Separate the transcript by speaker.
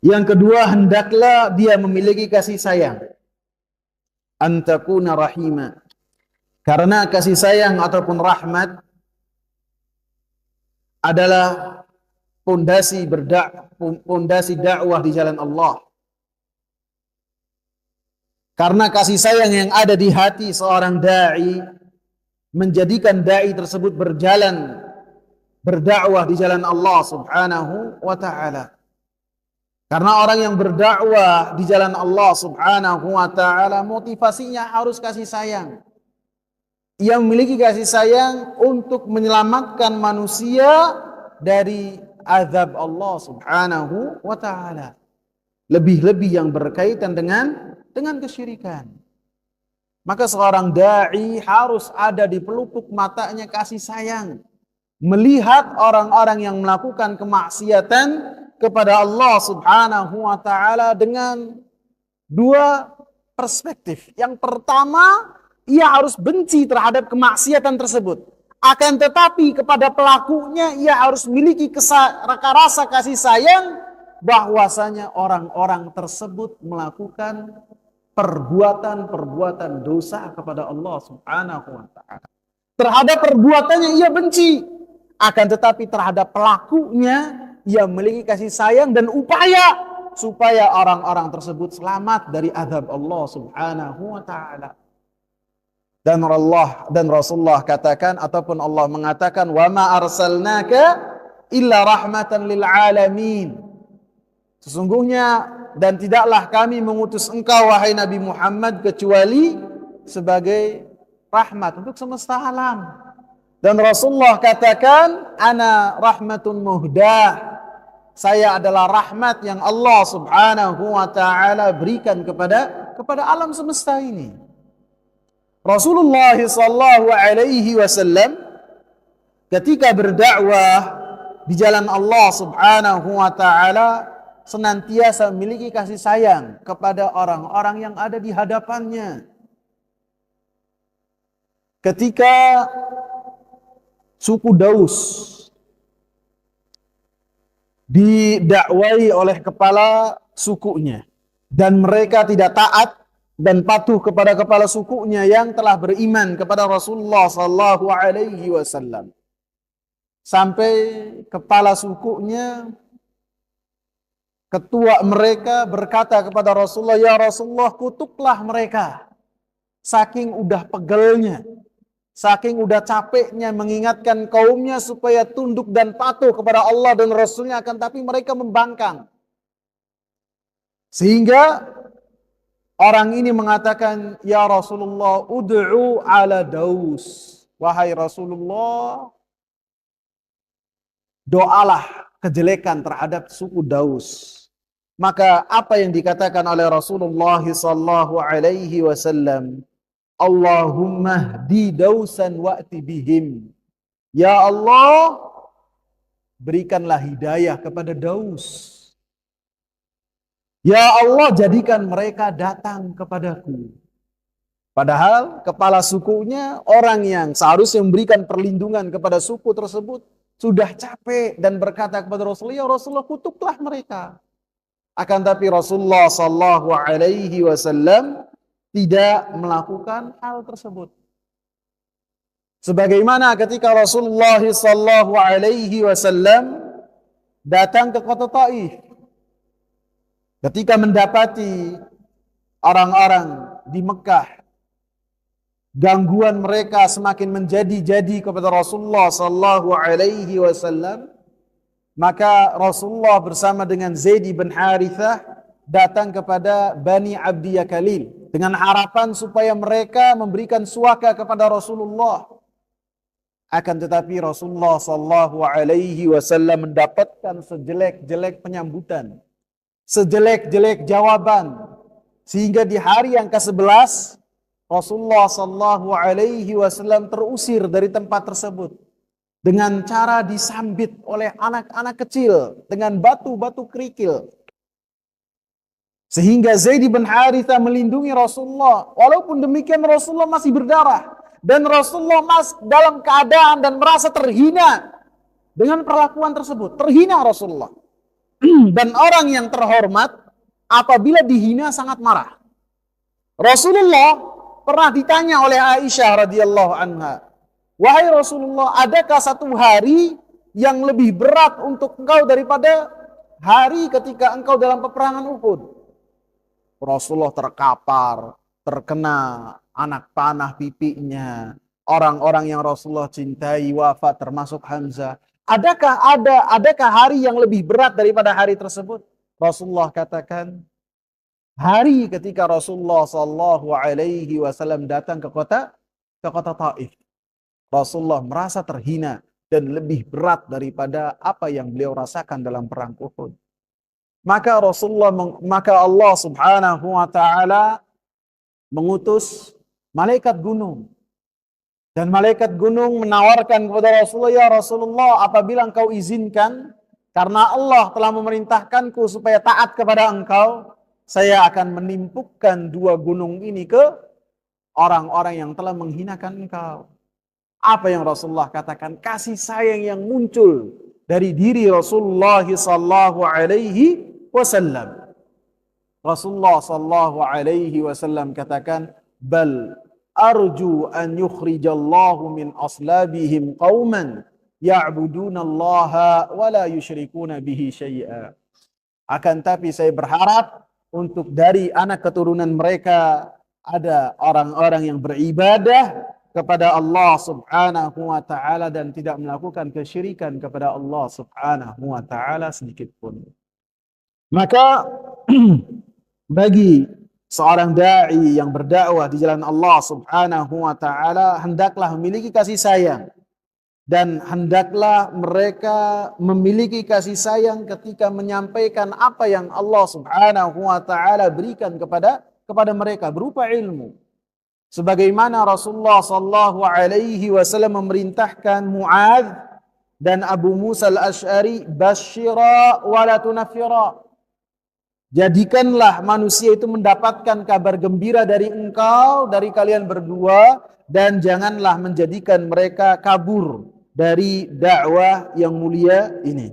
Speaker 1: Yang kedua, hendaklah dia memiliki kasih sayang. Antakuna rahima. Karena kasih sayang ataupun rahmat adalah pondasi dakwah di jalan Allah. Karena kasih sayang yang ada di hati seorang dai menjadikan dai tersebut berdakwah di jalan Allah Subhanahu wa taala. Karena orang yang berdakwah di jalan Allah Subhanahu wa taala motivasinya harus kasih sayang. Ia memiliki kasih sayang untuk menyelamatkan manusia dari azab Allah Subhanahu wa taala. Lebih-lebih yang berkaitan dengan kesyirikan. Maka seorang dai harus ada di pelupuk matanya kasih sayang, melihat orang-orang yang melakukan kemaksiatan kepada Allah Subhanahu wa taala dengan dua perspektif. Yang pertama, ia harus benci terhadap kemaksiatan tersebut. Akan tetapi kepada pelakunya ia harus memiliki rasa kasih sayang bahwasanya orang-orang tersebut melakukan perbuatan dosa kepada Allah Subhanahu wa taala. Terhadap perbuatannya ia benci, akan tetapi terhadap pelakunya ia memiliki kasih sayang dan upaya supaya orang-orang tersebut selamat dari azab Allah Subhanahu wa taala. Dan Rasulullah katakan ataupun Allah mengatakan wa ma arsalnaka illa rahmatan lil alamin. Sesungguhnya dan tidaklah kami mengutus engkau wahai Nabi Muhammad kecuali sebagai rahmat untuk semesta alam. Dan Rasulullah katakan ana rahmatun muhdah. Saya adalah rahmat yang Allah Subhanahu wa taala berikan kepada alam semesta ini. Rasulullah sallallahu alaihi wasallam ketika berdakwah di jalan Allah Subhanahu wa taala senantiasa memiliki kasih sayang kepada orang-orang yang ada di hadapannya. Ketika suku Daus didakwai oleh kepala sukunya dan mereka tidak taat dan patuh kepada kepala sukunya yang telah beriman kepada Rasulullah sallallahu alaihi wasallam, sampai kepala sukunya, ketua mereka berkata kepada Rasulullah, ya Rasulullah, kutuklah mereka. Saking udah pegelnya, saking udah capeknya mengingatkan kaumnya supaya tunduk dan patuh kepada Allah dan Rasulnya, akan tapi mereka membangkang. Sehingga orang ini mengatakan, ya Rasulullah, ud'u ala Daus. Wahai Rasulullah, doalah kejelekan terhadap suku Daus. Maka apa yang dikatakan oleh Rasulullah sallallahu alaihi wasallam, Allahumma hdi Dausan wa'ti bihim. Ya Allah, berikanlah hidayah kepada Daus. Ya Allah, jadikan mereka datang kepadaku. Padahal kepala sukunya, orang yang seharusnya memberikan perlindungan kepada suku tersebut, sudah capek dan berkata kepada Rasulullah, ya Rasulullah, kutuklah mereka. Akan tapi Rasulullah sallallahu alaihi wasallam tidak melakukan hal tersebut. Sebagaimana ketika Rasulullah sallallahu alaihi wasallam datang ke kota Taif, ketika mendapati orang-orang di Mekah, gangguan mereka semakin menjadi-jadi kepada Rasulullah sallallahu alaihi wasallam, maka Rasulullah bersama dengan Zaid bin Harithah datang kepada Bani Abdi Yakalil dengan harapan supaya mereka memberikan suaka kepada Rasulullah. Akan tetapi Rasulullah sallallahu alaihi wasallam mendapatkan sejelek-jelek penyambutan, sejelek-jelek jawaban, sehingga di hari yang ke-11 Rasulullah sallallahu alaihi wasallam terusir dari tempat tersebut dengan cara disambit oleh anak-anak kecil dengan batu-batu kerikil. Sehingga Zaid bin Harithah melindungi Rasulullah. Walaupun demikian Rasulullah masih berdarah dan Rasulullah masih dalam keadaan dan merasa terhina dengan perlakuan tersebut. Terhina Rasulullah. dan orang yang terhormat apabila dihina sangat marah. Rasulullah pernah ditanya oleh Aisyah radhiyallahu anha, "Wahai Rasulullah, adakah satu hari yang lebih berat untuk engkau daripada hari ketika engkau dalam peperangan Uhud?" Rasulullah terkapar, terkena anak panah pipinya. Orang-orang yang Rasulullah cintai wafat termasuk Hamzah. Adakah hari yang lebih berat daripada hari tersebut? Rasulullah katakan, hari ketika Rasulullah Shallallahu Alaihi Wasallam datang ke kota Taif. Rasulullah merasa terhina dan lebih berat daripada apa yang beliau rasakan dalam perang Uhud. Maka Allah Subhanahu wa taala mengutus malaikat gunung. Dan malaikat gunung menawarkan kepada Rasulullah, "Ya Rasulullah, apabila engkau izinkan, karena Allah telah memerintahkanku supaya taat kepada engkau, saya akan menimpukkan dua gunung ini ke orang-orang yang telah menghinakan engkau." Apa yang Rasulullah katakan? Kasih sayang yang muncul dari diri Rasulullah sallallahu alaihi wasallam. Rasulullah sallallahu alaihi wasallam katakan, "Bal arju an yukhrijallahu min aslabihim qauman ya'budunallaha wa la yusyrikuna bihi syai'a." Akan tapi saya berharap untuk dari anak keturunan mereka ada orang-orang yang beribadah kepada Allah Subhanahu wa taala dan tidak melakukan kesyirikan kepada Allah Subhanahu wa taala sedikit pun. Maka bagi seorang dai yang berdakwah di jalan Allah Subhanahu wa taala hendaklah memiliki kasih sayang, dan hendaklah mereka memiliki kasih sayang ketika menyampaikan apa yang Allah Subhanahu wa taala berikan kepada mereka berupa ilmu. Sebagaimana Rasulullah sallallahu alaihi wasallam memerintahkan Muadz dan Abu Musa al-Asy'ari, "Basyira wa la tunaffira." Jadikanlah manusia itu mendapatkan kabar gembira dari engkau, dari kalian berdua, dan janganlah menjadikan mereka kabur dari dakwah yang mulia ini.